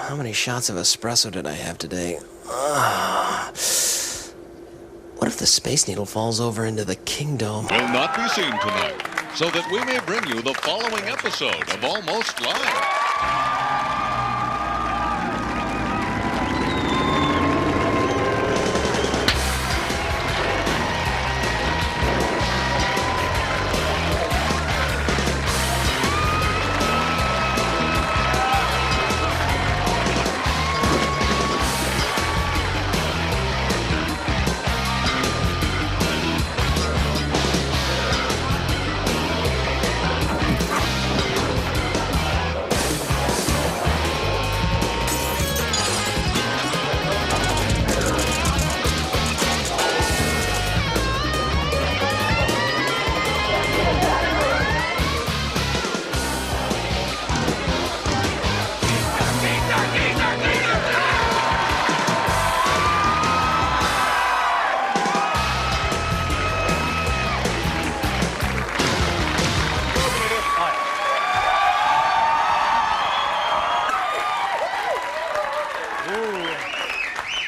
How many shots of espresso did I have today? What if the Space Needle falls over into the Kingdom? Will not be seen tonight, so that we may bring you the following episode of Almost Live.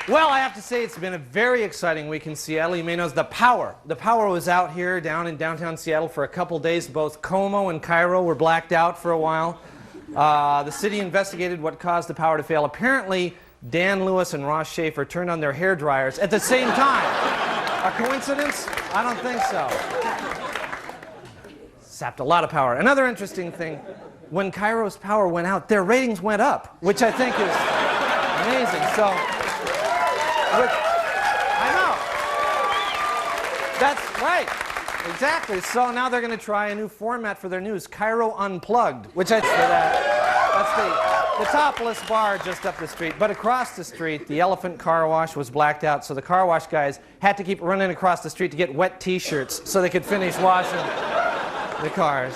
Well, I have to say it's been a very exciting week in Seattle. You may know the Power. The Power was out here down in downtown Seattle for a couple days. Both Como and Cairo were blacked out for a while. The city investigated what caused the power to fail. Apparently, Dan Lewis and Ross Schaefer turned on their hair dryers at the same time. A coincidence? I don't think so. Sapped a lot of power. Another interesting thing, when Cairo's power went out, their ratings went up, which I think is amazing. So, I know. That's right. Exactly. So now they're going to try a new format for their news, Cairo Unplugged, which I think that's the topless bar just up the street. But across the street, the Elephant Car Wash was blacked out, so the car wash guys had to keep running across the street to get wet T-shirts so they could finish washing the cars.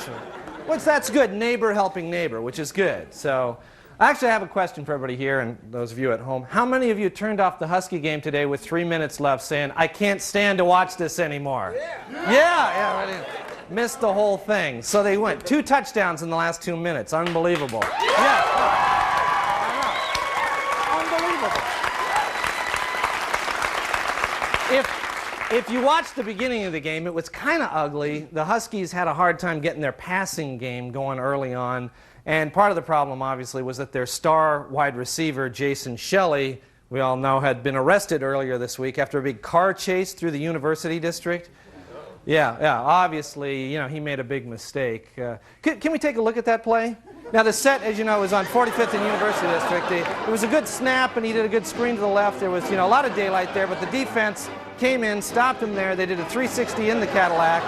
Which that's good. Neighbor helping neighbor, which is good. So. Actually, I have a question for everybody here and those of you at home. How many of you turned off the Husky game today with 3 minutes left saying, I can't stand to watch this anymore? Yeah. Missed the whole thing. So they went 2 touchdowns in the last 2 minutes. Unbelievable. Yeah. Unbelievable. If you watched the beginning of the game, it was kind of ugly. The Huskies had a hard time getting their passing game going early on. And part of the problem, obviously, was that their star wide receiver, Jason Shelley, we all know, had been arrested earlier this week after a big car chase through the University District. Yeah, obviously, you know, he made a big mistake. Can we take a look at that play? Now, the set, as you know, is on 45th and University District. It was a good snap, and he did a good screen to the left. There was, you know, a lot of daylight there, but the defense came in, stopped him there. They did a 360 in the Cadillac.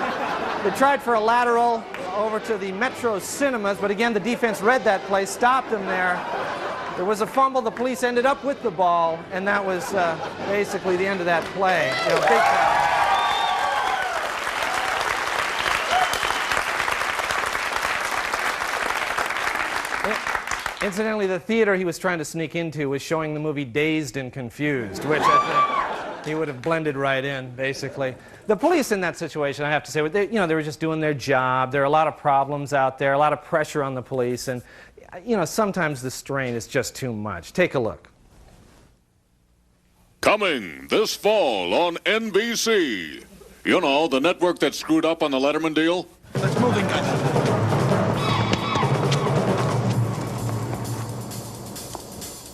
They tried for a lateral over to the Metro Cinemas, but again, the defense read that play, stopped him there. There was a fumble. The police ended up with the ball, and that was basically the end of that play. You know, big time. Incidentally, the theater he was trying to sneak into was showing the movie Dazed and Confused, which I think he would have blended right in, basically. The police in that situation, I have to say, they were just doing their job. There are a lot of problems out there, a lot of pressure on the police, and sometimes the strain is just too much. Take a look. Coming this fall on NBC. You know, the network that screwed up on the Letterman deal? Let's move in, guys.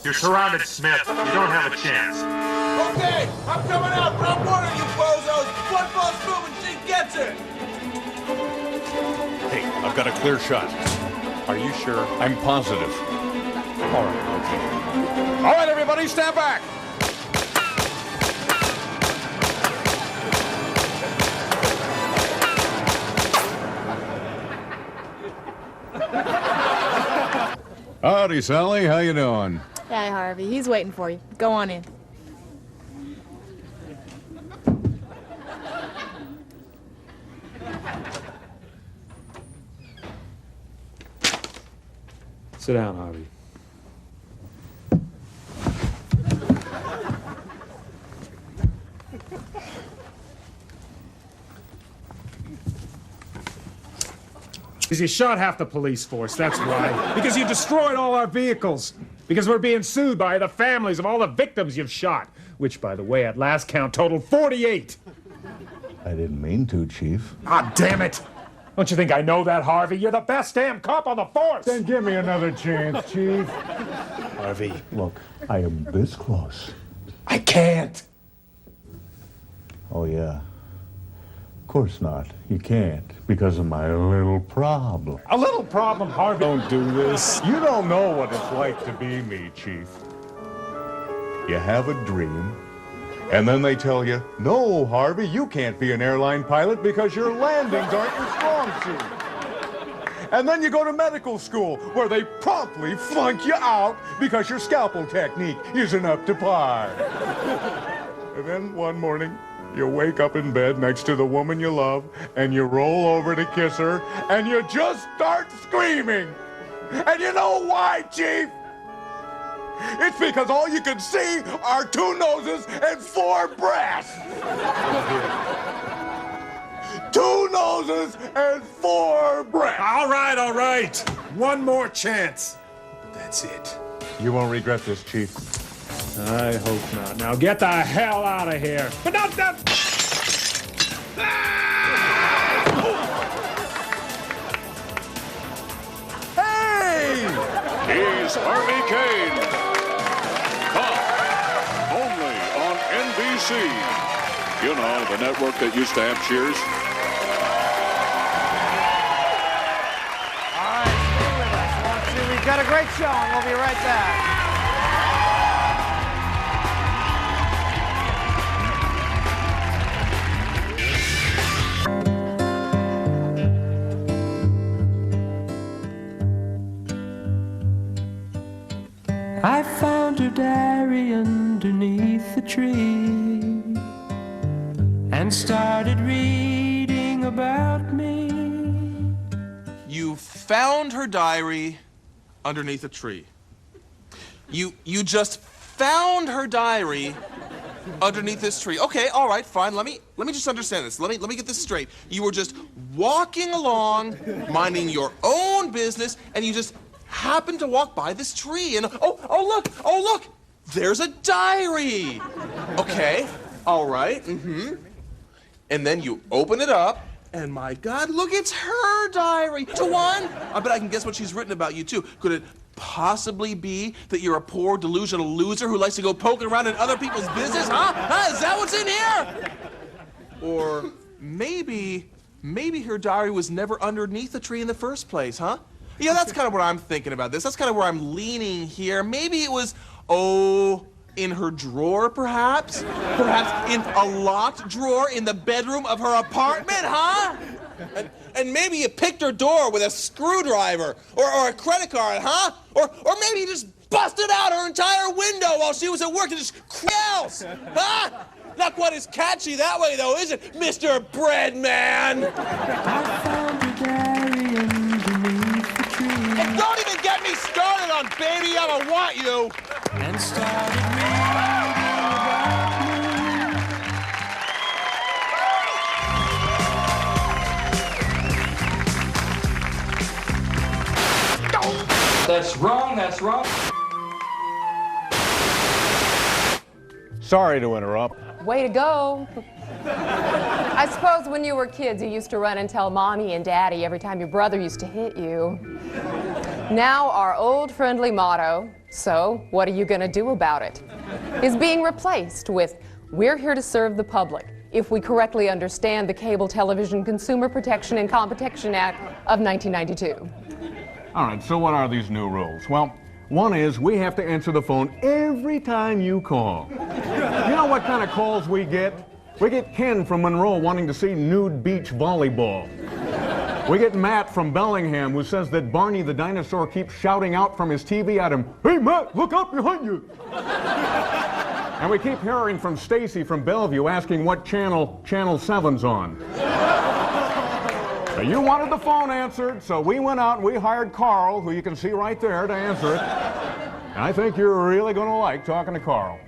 You're surrounded, Smith. You don't have a chance. Okay, I'm coming out, but I'm warning you bozos. One false move and she gets it. Hey, I've got a clear shot. Are you sure? I'm positive. All right, okay. All right, everybody, stand back. Howdy, Sally. How you doing? Hey, Harvey. He's waiting for you. Go on in. Sit down, Harvey. Because you shot half the police force, that's why. Because you destroyed all our vehicles. Because we're being sued by the families of all the victims you've shot. Which, by the way, at last count totaled 48. I didn't mean to, Chief. Ah, damn it! Don't you think I know that, Harvey? You're the best damn cop on the force! Then give me another chance, Chief. Harvey. Look, I am this close. I can't! Oh, yeah. Of course not. You can't, because of my little problem. A little problem, Harvey. Don't do this. You don't know what it's like to be me, Chief. You have a dream, and then they tell you, no, Harvey, you can't be an airline pilot because your landings aren't your strong suit. And then you go to medical school, where they promptly flunk you out because your scalpel technique isn't up to par. And then one morning, you wake up in bed next to the woman you love, and you roll over to kiss her, and you just start screaming. And you know why, Chief? It's because all you can see are 2 noses and 4 breasts. 2 noses and 4 breasts. All right. One more chance. That's it. You won't regret this, Chief. I hope not. Now get the hell out of here. But not that... Hey! He's Harvey Kane. Cop. Only on NBC. You know, the network that used to have Cheers. All right, stay with us, won't you? We've got a great show, and we'll be right back. I found her diary underneath the tree and started reading about me. You found her diary underneath a tree. You just found her diary underneath this tree. Okay, all right, fine. Let me just understand this. Let me get this straight. You were just walking along, minding your own business, and you just happened to walk by this tree, and oh look, there's a diary. Okay, all right, And then you open it up, and my God, look, it's her diary. To one, I bet I can guess what she's written about you too. Could it possibly be that you're a poor delusional loser who likes to go poking around in other people's business? Huh? Is that what's in here? Or maybe her diary was never underneath the tree in the first place, huh? Yeah, that's kind of what I'm thinking about this. That's kind of where I'm leaning here. Maybe it was, in her drawer, perhaps? Perhaps in a locked drawer in the bedroom of her apartment, huh? And maybe you picked her door with a screwdriver or a credit card, huh? Or maybe you just busted out her entire window while she was at work and just else, huh? Not quite as catchy that way, though, is it, Mr. Breadman? I found her diary underneath the tree And don't even get me started on Baby, I Don't Want You. and started reading about me. That's wrong, that's wrong. Sorry to interrupt. Way to go. I suppose when you were kids, you used to run and tell Mommy and Daddy every time your brother used to hit you. Now our old friendly motto, so what are you going to do about it, is being replaced with, we're here to serve the public if we correctly understand the Cable Television Consumer Protection and Competition Act of 1992. All right, so what are these new rules? Well, one is we have to answer the phone every time you call. You know what kind of calls we get? We get Ken from Monroe wanting to see nude beach volleyball. We get Matt from Bellingham who says that Barney the dinosaur keeps shouting out from his TV at him, "Hey Matt, look up behind you." And we keep hearing from Stacy from Bellevue asking what channel 7's on. Now, you wanted the phone answered, so we went out and we hired Carl, who you can see right there, to answer it. And I think you're really going to like talking to Carl.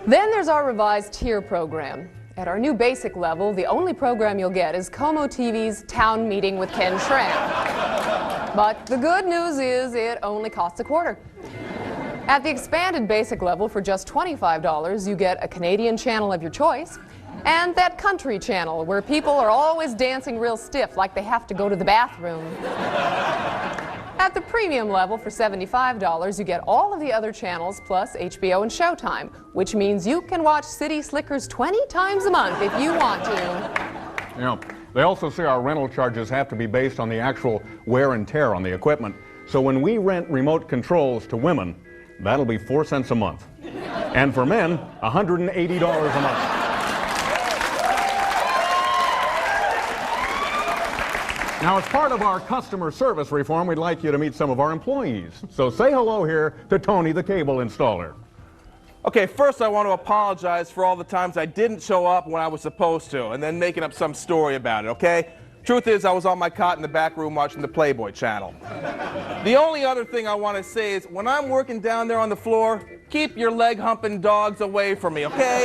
Then there's our revised tier program. At our new basic level, the only program you'll get is Como TV's Town Meeting with Ken Schramm. But the good news is it only costs a quarter. At the expanded basic level, for just $25, you get a Canadian channel of your choice and that country channel where people are always dancing real stiff like they have to go to the bathroom. At the premium level, for $75, you get all of the other channels plus HBO and Showtime, which means you can watch City Slickers 20 times a month if you want to. Yeah. They also say our rental charges have to be based on the actual wear and tear on the equipment. So when we rent remote controls to women, that'll be 4 cents a month. And for men, $180 a month. Now, as part of our customer service reform, we'd like you to meet some of our employees. So say hello here to Tony, the cable installer. Okay, first I want to apologize for all the times I didn't show up when I was supposed to, and then making up some story about it, okay? Truth is, I was on my cot in the back room watching the Playboy channel. The only other thing I want to say is, when I'm working down there on the floor, keep your leg-humping dogs away from me, okay?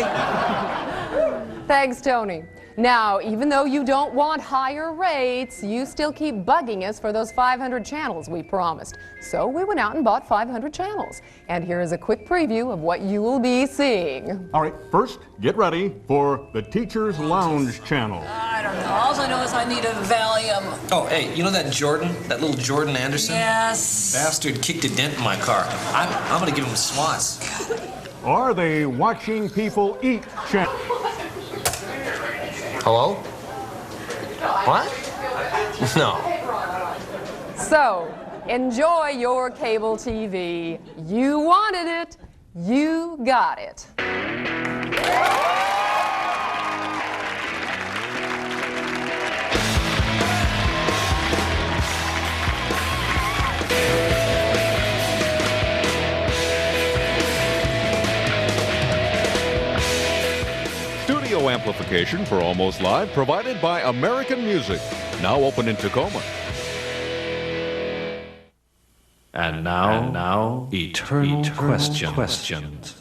Thanks, Tony. Now, even though you don't want higher rates, you still keep bugging us for those 500 channels we promised. So we went out and bought 500 channels. And here is a quick preview of what you will be seeing. All right, first, get ready for the Teacher's Lounge channel. I don't know. All I know is I need a Valium. Oh, hey, you know that Jordan? That little Jordan Anderson? Yes. Bastard kicked a dent in my car. I'm gonna give him swats. Are they Watching People Eat channel? Hello? What? No. So, enjoy your cable TV. You wanted it. You got it. Studio amplification for Almost Live provided by American Music. Now open in Tacoma. And now, eternal questions.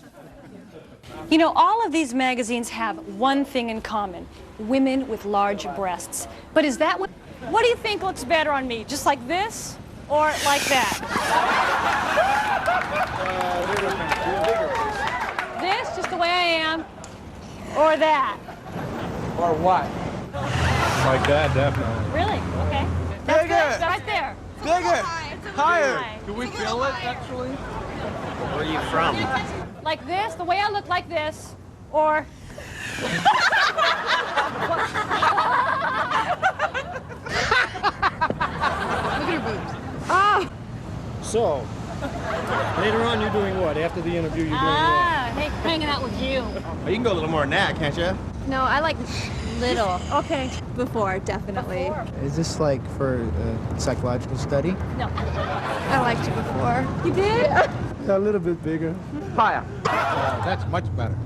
You know, all of these magazines have one thing in common: women with large breasts. But is that what do you think looks better on me? Just like this or like that? This, just the way I am, or that? Or what? Like that, definitely. Really? Okay. That's good. Right there. Bigger. Higher. Do we feel it, actually? Where are you from? Like this, the way I look like this, or... Look at her boobs. Oh! So, later on you're doing what? After the interview you're doing what? Hey, hanging out with you. Oh, you can go a little more than that, can't you? No, I like little. Okay. Before, definitely. Is this like for psychological study? No. I liked you before. You did? Yeah, a little bit bigger. Higher. That's much better.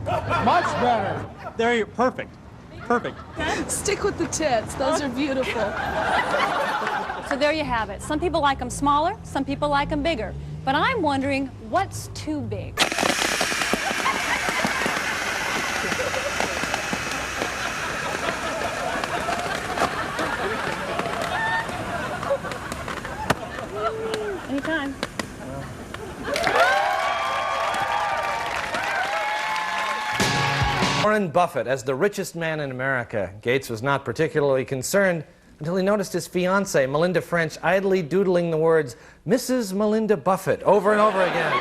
Much better. There you perfect. Perfect. Stick with the tits. Those are beautiful. So there you have it. Some people like them smaller, some people like them bigger. But I'm wondering, what's too big? Anytime. Warren Buffett, as the richest man in America, Gates was not particularly concerned until he noticed his fiancée, Melinda French, idly doodling the words, Mrs. Melinda Buffett, over and over again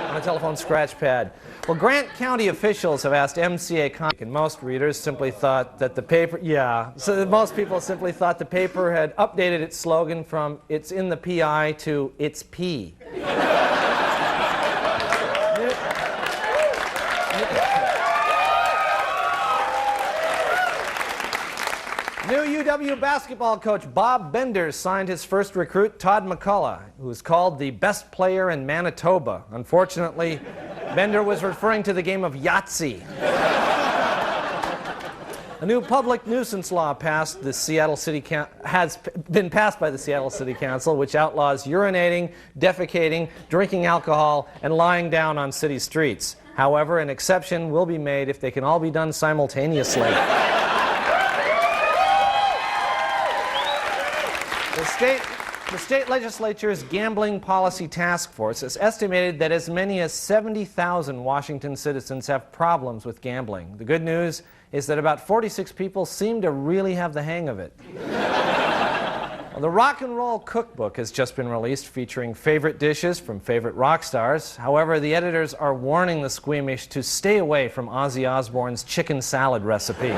on a telephone scratch pad. Well, Grant County officials have asked MCA, and most readers simply thought that the paper, most people simply thought the paper had updated its slogan from "It's in the PI" to "It's P." New UW basketball coach Bob Bender signed his first recruit, Todd McCullough, who is called the best player in Manitoba. Unfortunately, Bender was referring to the game of Yahtzee. A new public nuisance law has been passed by the Seattle City Council, which outlaws urinating, defecating, drinking alcohol, and lying down on city streets. However, an exception will be made if they can all be done simultaneously. The state legislature's Gambling Policy Task Force has estimated that as many as 70,000 Washington citizens have problems with gambling. The good news is that about 46 people seem to really have the hang of it. Well, the Rock and Roll Cookbook has just been released, featuring favorite dishes from favorite rock stars. However, the editors are warning the squeamish to stay away from Ozzy Osbourne's chicken salad recipe.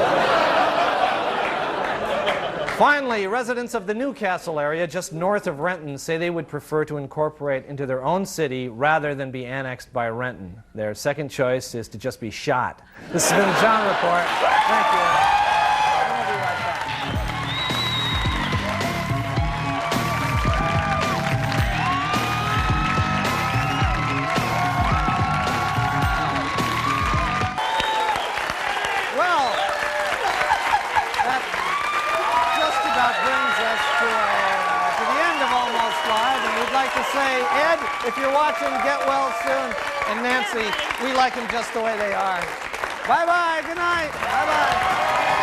Finally, residents of the Newcastle area just north of Renton say they would prefer to incorporate into their own city rather than be annexed by Renton. Their second choice is to just be shot. This has been the John Report. Thank you. We'll be right back. Well, that just about brings us to the end of Almost Live, and we'd like to say, Ed, if you're watching, get well soon, and Nancy, we like them just the way they are. Bye-bye, good night, bye-bye.